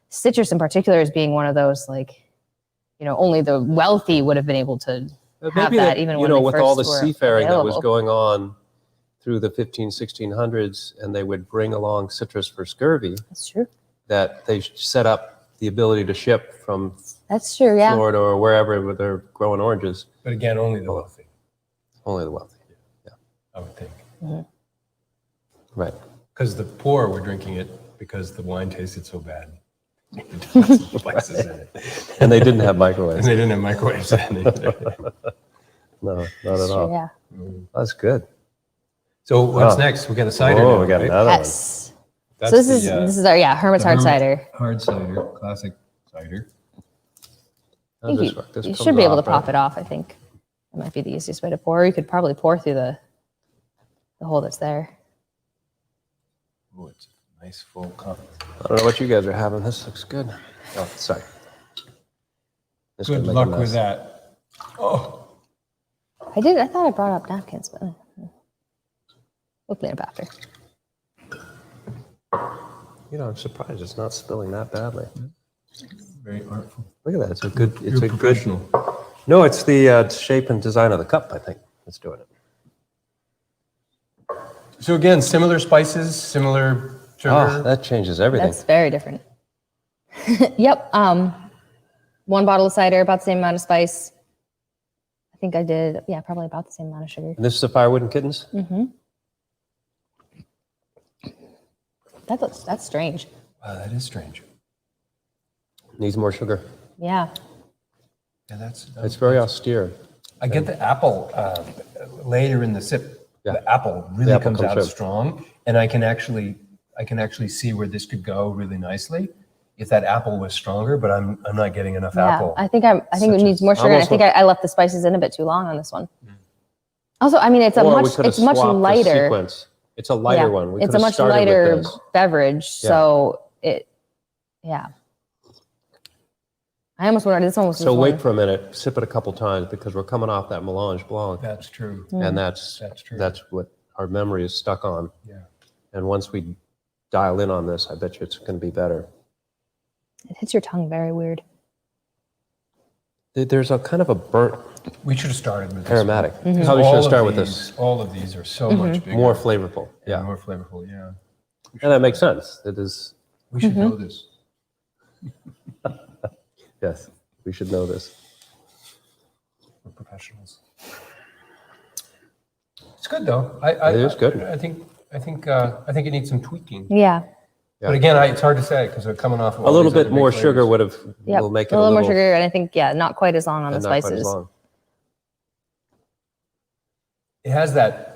citrus in particular as being one of those, like, only the wealthy would have been able to have that, even when with all the seafaring that was going on through the 1600s, and they would bring along citrus for scurvy. That's true. That they set up the ability to ship from That's true, yeah. Florida or wherever they're growing oranges. But again, only the wealthy. Only the wealthy, yeah. I would think. Mm-hmm. Right. Because the poor were drinking it because the wine tasted so bad. Spices in it. And they didn't have And microwaves. they didn't have microwaves in it. No, not at Sure, all. yeah. That's good. So what's Oh. next? We got a cider. Oh, now, we got right? another one. Yes. That's So this is our Hermit's the hard Hermit cider. Hard cider, classic cider. How I does think this work? This you comes should be able to off, pop right? it off. I think it might be the easiest way to pour. Or you could probably pour through the hole that's there. Oh, it's a nice full cup. I don't know what you guys are having. This looks good. Oh, sorry. This Good could make a luck mess. with that. Oh, I thought I brought up napkins, but we'll clean up after. You know, I'm surprised it's not spilling that badly. very artful. Look at that. It's a good. It's You're a good. professional. No, it's the shape and design of the cup. I think that's doing it. So again, similar spices, similar sugar. Oh, that changes everything. That's very different. Yep. One bottle of cider, about the same amount of spice. I think I did, yeah, probably about the same amount of sugar. And this is the Firewood and Kittens? Mm-hmm. That's strange. Wow, that is strange. Needs more sugar. Yeah. Yeah, that's. It's very austere. I get the apple later in the sip. Yeah. The apple really The apple comes comes out through. strong, and I can actually see where this could go really nicely if that apple was stronger. But I'm not getting enough Yeah. apple. I think it needs more sugar. And I Almost think I left the spices in a bit too long on this one. Also, I mean, it's Or we much could have much swapped the lighter. sequence. It's a lighter Yeah. one. We It's could a have much started with lighter this. beverage, Yeah. so yeah. I almost wanted this one was. So wait for a minute, sip it a couple times because we're coming off that Melange Blanc, That's true. and that's true. that's what our memory is stuck on. Yeah. And once we dial in on this, I bet you it's going to be better. It hits your tongue very weird. There's a kind of a burnt We should have started with this aromatic. one. Because Probably should all have of started with these- this. All of these are so much bigger. More flavorful. Yeah, Yeah, more flavorful. Yeah. and that makes sense. It is. We should know this. Yes, we should know this. We're professionals. It's good though. It is good. I think it needs some tweaking. Yeah. Yeah. But again, it's hard to say because they're coming off of A all little these bit other more big sugar flavors. will make it a little more sugar, and I think not quite as long on the and not quite as spices. long. It has that.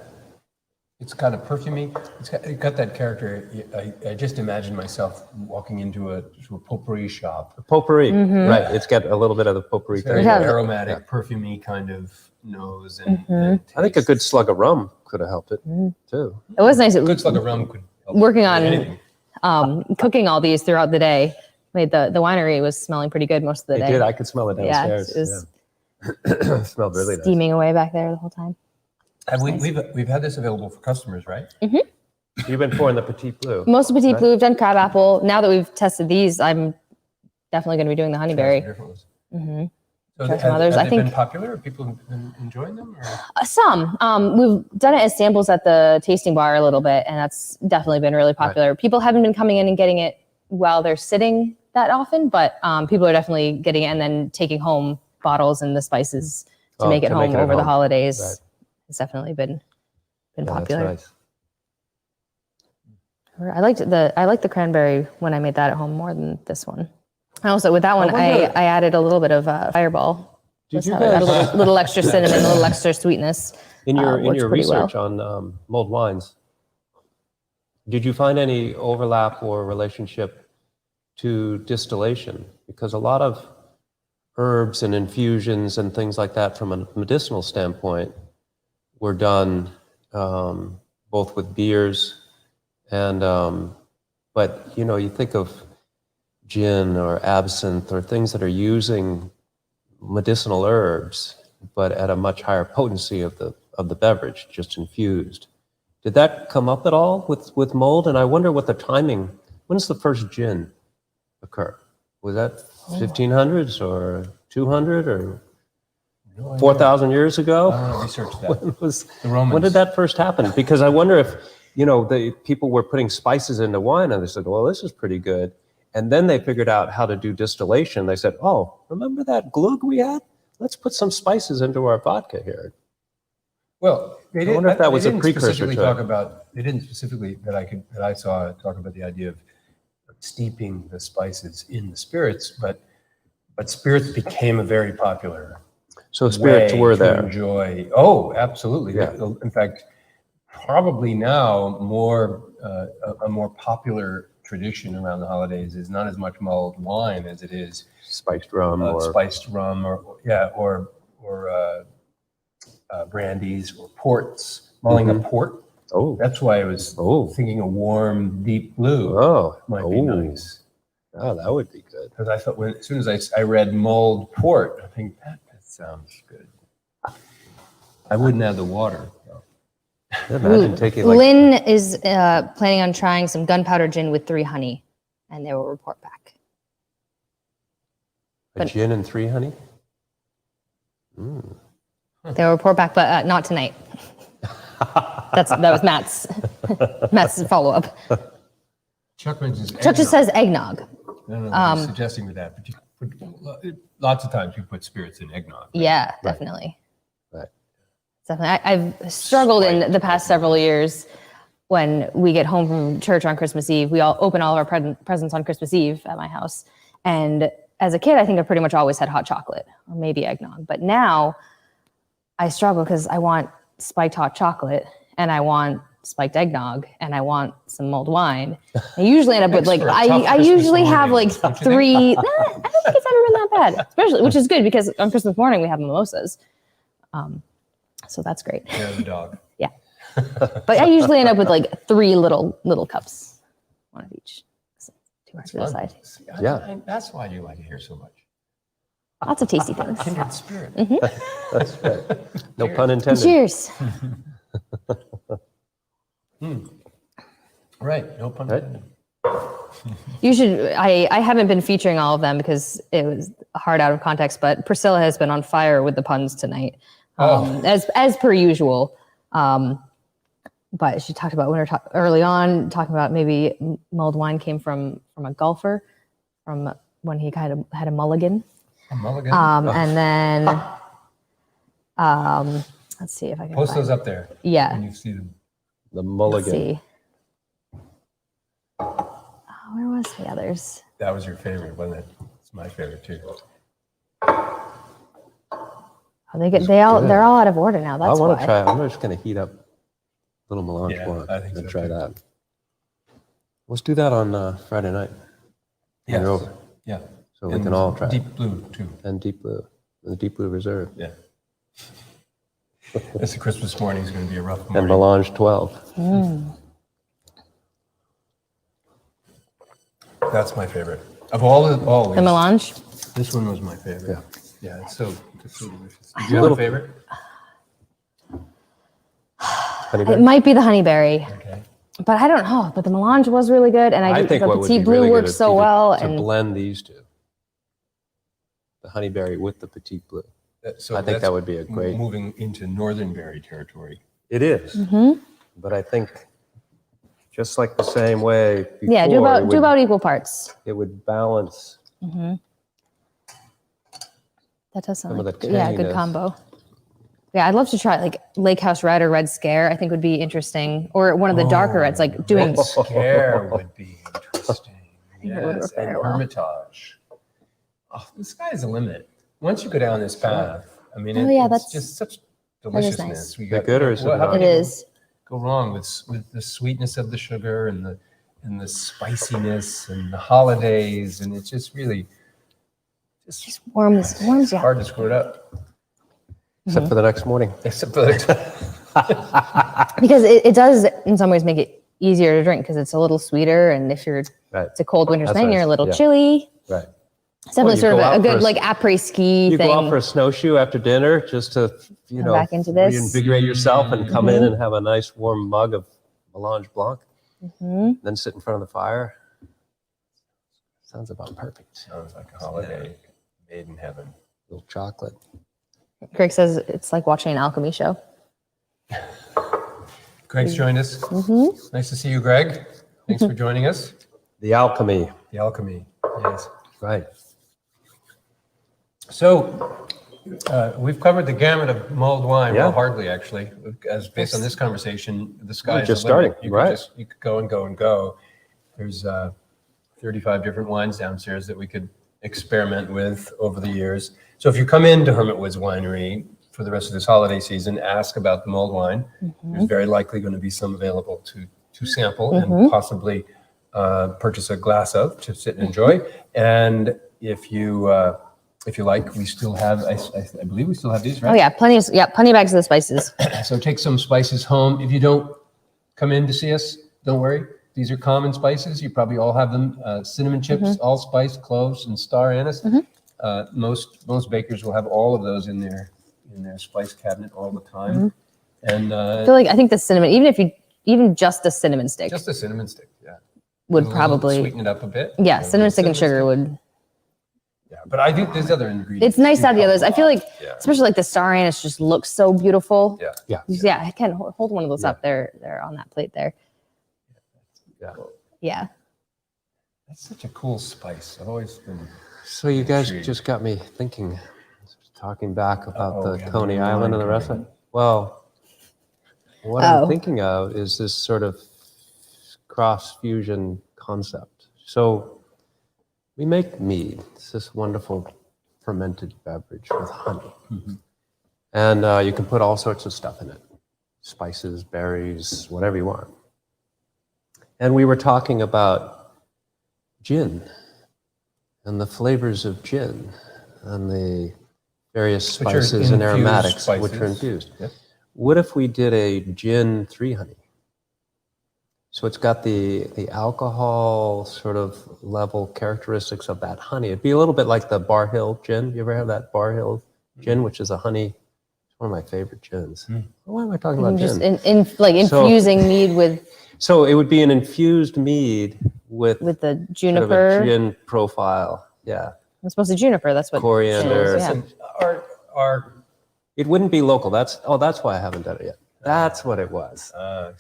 It's kind of perfumey. It got that character. I just imagine myself walking into a potpourri shop. Potpourri, right? It's got a little bit of the potpourri Very thing. Yeah. aromatic, perfumey kind of nose and I think a good slug of rum could have helped it too. It was nice. a good slug of rum could help Working with on anything. cooking all these throughout the day made the winery was smelling pretty good most of the It day. did. I could smell it Yeah, downstairs. it was It smelled really nice. steaming away back there the whole time. We've had this available for customers, right? You've been pouring the Petit Bleu. Most of Petit Right. Bleu, we've done crabapple. Now that we've tested these, I'm definitely going to be doing the honeyberry. Different ones. Hmm So Try have, some others. have I they been think- popular? Are people been enjoying them? Or? Some. We've done it as samples at the tasting bar a little bit, and that's definitely been really popular. People haven't been coming in and getting it while they're sitting that often, but people are definitely getting it and then taking home bottles and the spices to make it home over the holidays. Right. It's definitely been Yeah, that's popular. nice. I liked the cranberry when I made that at home more than this one. And also with that one, I wonder- added a little bit of Fireball. Did you It had a guys, little extra cinnamon, a little extra sweetness. in your works pretty well. research on mulled wines, did you find any overlap or relationship to distillation? Because a lot of herbs and infusions and things like that from a medicinal standpoint were done both with beers and but you think of gin or absinthe or things that are using medicinal herbs but at a much higher potency of the beverage just infused. Did that come up at all with mulled? And I wonder what the timing, when's the first gin occur? Was that 1500s or 200 or No idea. 4,000 years ago? I don't know, research that. The When Romans. did that first happen? Because I wonder if, the people were putting spices into wine and they said, well, this is pretty good. And then they figured out how to do distillation. They said, oh, remember that glug we had? Let's put some spices into our vodka here. Well, they didn't. wonder if that was a they didn't precursor specifically to it. talk about. They didn't specifically that I saw talk about the idea of steeping the spices in the spirits, but spirits became a very popular So spirits way were to there. enjoy. Oh, absolutely. Yeah. In fact, probably now a more popular tradition around the holidays is not as much mulled wine as it is Spiced rum or spiced rum, or brandies or ports. Mulling a port. oh, That's why I was thinking a warm, deep blue might be nice. Oh, that would be good. Because I thought as soon as I read mulled port, I think that sounds good. I wouldn't add the water, though. Imagine taking Lynn is planning on trying some gunpowder gin with 3 honey, and they will report back. a gin and 3 honey. They will report back, but not tonight. That was Matt's follow up. Chuck mentions Chuck just says eggnog. No, I'm suggesting with that, but you put, lots of times you put spirits in eggnog. Right? Yeah, definitely. Right. Definitely. I've struggled in the past several years when we get home from church on Christmas Eve. We all open all of our presents on Christmas Eve at my house. And as a kid, I think I pretty much always had hot chocolate or maybe eggnog. But now I struggle because I want spiked hot chocolate and I want spiked eggnog and I want some mulled wine. I usually end up with like, I usually have like 3, I don't think it's ever been that bad, especially, which is good because on Christmas morning we have mimosas. So that's great. Yeah, the dog. Yeah. But I usually end up with like 3 little cups, one of each. So 2 hard to decide. Yeah. That's why you like it here so much. Lots of tasty things. Kindred spirit. That's right. No pun intended. Cheers. Right, no pun intended. You should, I haven't been featuring all of them because it was hard out of context, but Priscilla has been on fire with the puns tonight, as per usual. But she talked about early on, talking about maybe mulled wine came from a golfer, from when he kind of had a mulligan. A mulligan. And then, let's see if I can Post find those up there. Yeah. When you see them. The Let's mulligan. see. Where was the others? That was your favorite, wasn't it? It's my favorite too. They're all out of order now. That's I want why. to try. I'm just going to heat up little melange blanc I think and so try too. that. Let's do that on Friday night. Yes. You're over. Yeah. So we can all try. Deep blue too. And deep blue. And the deep blue reserve. Yeah. It's a Christmas morning. It's going to be a rough And morning. melange 12. That's my favorite. Of all The melange? this one was my favorite. Yeah. Yeah, it's so delicious. Do you have a favorite? It might be the honeyberry, Okay. but I don't know. But the melange was really good, and I think the what would petite be blue really good works is so well. to And blend these two. The honeyberry with the petite blue. So I think that's that would be a great. moving into northern berry territory. It is. But I think just like the same way before, yeah, do it would, about equal parts. it would balance That does sound some of like the good tanginess. combo. Yeah, I'd love to try like Lake House Red or Red Scare. I think would be interesting, or one of the darker reds, like doing. Red Scare would be interesting. think it would Yes, work very and well. Hermitage. Oh, the sky's the limit. Once you go down this path, I mean, Oh, yeah, it's that's- just such is deliciousness. nice. We Is it good or is it how not? can It you is. Go wrong with the sweetness of the sugar and the spiciness and the holidays, and it's just really just Warms you. hard to screw it up. Except for the next morning. Except for the Because it does in some ways make it easier to drink because it's a little sweeter, and if you're Right. it's a cold winter's That's night, nice. you're a little Yeah. chilly. Right. It's definitely you sort of go a out good for a- like après ski You thing. go out for a snowshoe after dinner just to, Come back into this. reinvigorate yourself and come in and have a nice warm mug of melange blanc. Then sit in front of the fire. Sounds about perfect. sounds like a holiday made in heaven. little chocolate. Greg says it's like watching an alchemy show. Greg's joined us. Nice to see you, Greg. Thanks for joining us. The alchemy. The alchemy. Yes. Right. So we've covered the gamut of mulled wine. Yeah. Well, hardly actually, as based on this conversation, the sky We're is just the limit. starting, right. You could go and go and go. There's 35 different wines downstairs that we could experiment with over the years. So if you come into Hermit Woods Winery for the rest of this holiday season, ask about the mulled wine. There's very likely going to be some available to sample and possibly purchase a glass of to sit and enjoy. And if you like, we still have, I believe we still have these, right? Oh yeah, plenty of bags of the spices. So take some spices home. If you don't come in to see us, don't worry. These are common spices. You probably all have them. Cinnamon chips, allspice, cloves, and star anise. Most bakers will have all of those in their spice cabinet all the time. And I think the cinnamon, even just the cinnamon stick, just a cinnamon stick, would probably sweeten it up a bit. Yeah, cinnamon stick and sugar would. Yeah, but I think there's other ingredients. It's nice to have the others. I feel like, especially like the star anise, just looks so beautiful. Yeah. I can hold one of those up there. They're on that plate there. Yeah. That's such a cool spice. I've always been. So you guys intrigued. just got me thinking, talking back about the we have Coney more Island and the wine rest of coming. it. Well, what I'm thinking of is this sort of cross-fusion concept. So we make mead. It's this wonderful fermented beverage with honey. And you can put all sorts of stuff in it. Spices, berries, whatever you want. And we were talking about gin and the flavors of gin and the various spices and aromatics which are infused. Yep. What if we did a gin 3 honey? So it's got the alcohol sort of level characteristics of that honey. It'd be a little bit like the Bar Hill gin. You ever have that Bar Hill gin, which is a honey? It's one of my favorite gins. Why am I talking about Just gin? infusing mead with. So it would be an infused mead with the sort of juniper. a gin profile. Yeah. I'm supposed to juniper. That's what Coriander. gin is, Our It wouldn't be local. That's why I haven't done it yet. That's what it was.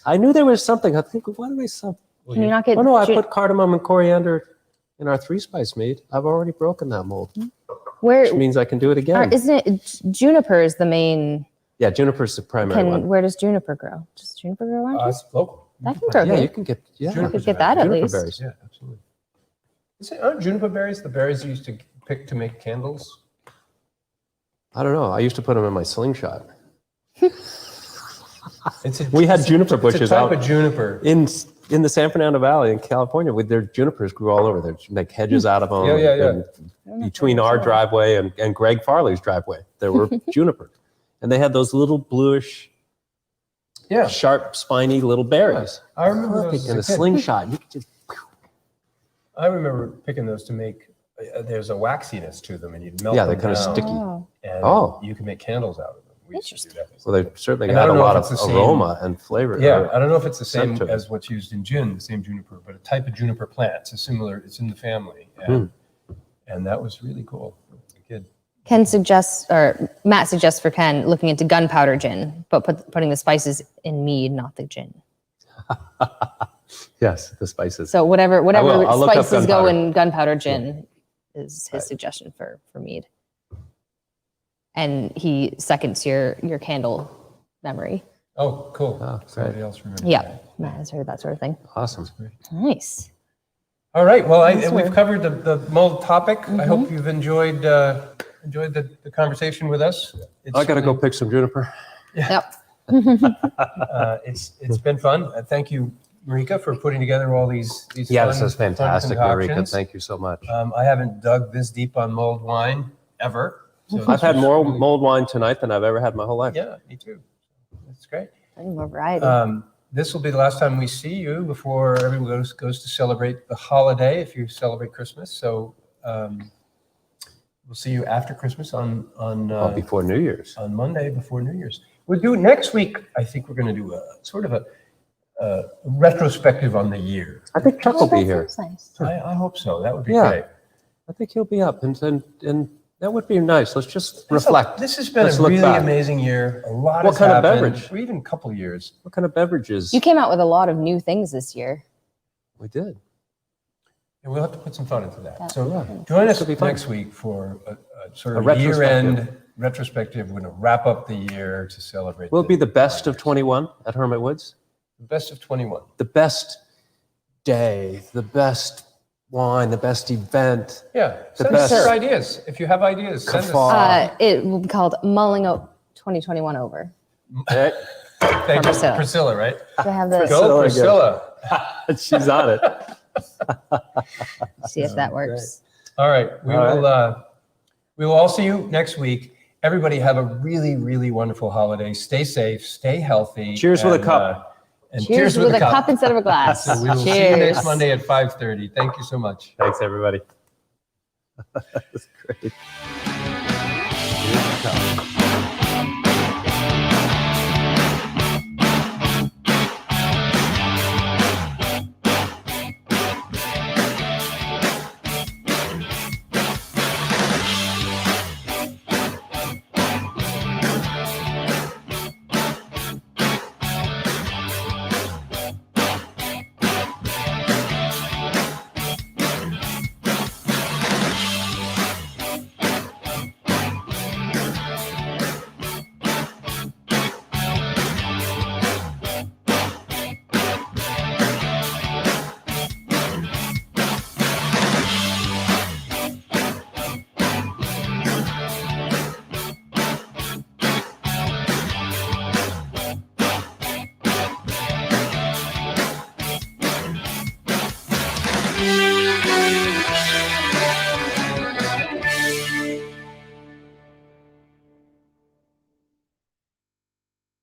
I knew there was something. I think, why did I say? Can you not get? Oh no, I put cardamom and coriander in our 3-spice mead. I've already broken that mold, which means I can do it again. Isn't it juniper is the main? Yeah, juniper's the primary one. Where does juniper grow? Does juniper grow around here? it's local. That can grow Yeah, here. you can get I could get that at juniper least. berries. Yeah, absolutely. Aren't juniper berries the berries you used to pick to make candles? I don't know. I used to put them in my slingshot. We had juniper bushes it's a type out of juniper. in the San Fernando Valley in California. With their junipers grew all over. There's like hedges out of them. And between our driveway and Greg Farley's driveway, there were junipers, and they had those little bluish, sharp, spiny little berries. I remember Perfect those in a as a kid. slingshot. You could just. I remember picking those to make. There's a waxiness to them, and you'd melt Yeah, them they're kind of down, sticky. and you can make candles out of them. We used to do that. Well, they certainly And I had a don't know lot if of it's the same- aroma and flavor. Yeah, I don't know if it's the same scent to it. as what's used in gin, the same juniper, but a type of juniper plant. It's a similar. It's in the family, and that was really cool. Good. Ken suggests, or Matt suggests for Ken, looking into gunpowder gin, but putting the spices in mead, not the gin. Yes, the spices. So whatever I'll look up spices go gunpowder. in gunpowder gin is his suggestion for mead. And he seconds your candle memory. Oh, cool. Oh, Somebody great. else remembers. Yeah, that. Matt has heard that sort of thing. Awesome. Nice. All right. Well, Thanks, we've sir. covered the mold topic. I hope you've enjoyed the conversation with us. I got to go pick some juniper. Yep. It's been fun. Thank you, Marika, for putting together all these. Yeah, fun, this is fun fantastic, Marika. concoctions. Thank you so much. I haven't dug this deep on mulled wine ever. So I've had this more was really- mulled wine tonight than I've ever had in my whole life. Yeah, me too. That's great. Any more variety. This will be the last time we see you before everyone goes to celebrate the holiday, if you celebrate Christmas. So we'll see you after Christmas on Before New Year's. on Monday before New Year's. We'll do next week. I think we're going to do a sort of a retrospective on the year. I think Chuck will be that here. sounds nice. I hope so. That would be Yeah. great. I think he'll be up, and that would be nice. Let's just reflect. This has been Let's a look really back. amazing year. A lot What has kind of happened, beverage? or even a couple years. What kind of beverages? You came out with a lot of new things this year. We did. And we'll have to put some thought into that. That- So Yeah. join us Should be fun. next week for a sort A of year-end retrospective. We're going to wrap up the year to celebrate. Will it be the best of 21 at Hermit Woods? The best of 21. The best day, the best wine, the best event. Yeah, The send us best- your ideas. If you have ideas, send Kafar. us. It will be called Mulling 2021 over. Eh, Thank you, Priscilla. Priscilla, right? Do I have the, Go, Priscilla, Priscilla. She's on it. see if that works. All right, we All will all see you next week. Everybody have a really, really wonderful holiday. Stay safe, stay healthy. Cheers with a and, cup. And Cheers with a cup instead of a glass. So we will see you next Monday at 5:30. Thank you so much. Thanks, everybody. That's great. Cheers with a cup.